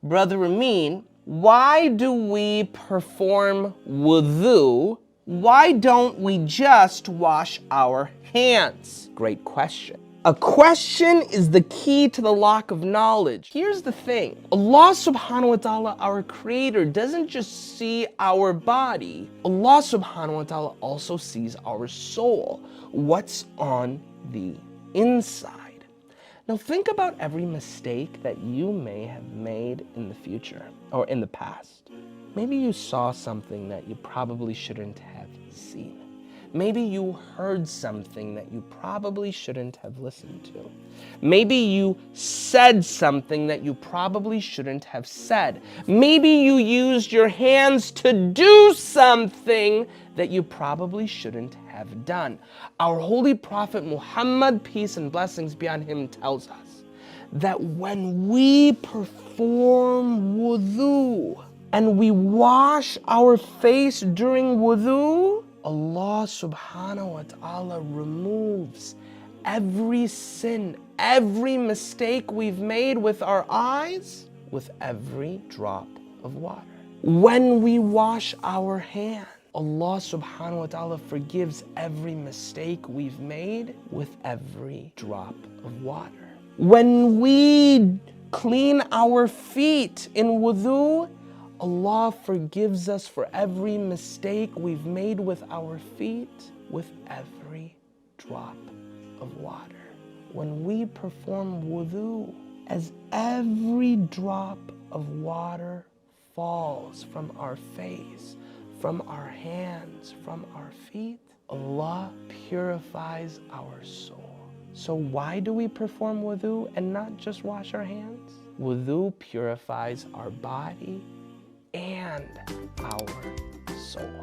Brother Amin, why do we perform wudu? Why don't we just wash our hands? Great question. A question is the key to the lock of knowledge. Here's the thing. Allah subhanahu wa ta'ala, our creator, doesn't just see our body. Allah subhanahu wa ta'ala also sees our soul. What's on the inside? Now think about every mistake that you may have made in the future or in the past. Maybe you saw something that you probably shouldn't have seen. Maybe you heard something that you probably shouldn't have listened to. Maybe you said something that you probably shouldn't have said. Maybe you used your hands to do something that you probably shouldn't have done. Our holy prophet Muhammad, peace and blessings be on him, tells us that when we perform wudu and we wash our face during wudu, Allah subhanahu wa ta'ala removes every sin, every mistake we've made with our eyes, with every drop of water. When we wash our hands, Allah subhanahu wa ta'ala forgives every mistake we've made with every drop of water. When we clean our feet in wudu, Allah forgives us for every mistake we've made with our feet with every drop of water. When we perform wudu, as every drop of water falls from our face, from our hands, from our feet, Allah purifies our soul. So why do we perform wudu and not just wash our hands? Wudu purifies our body and our soul.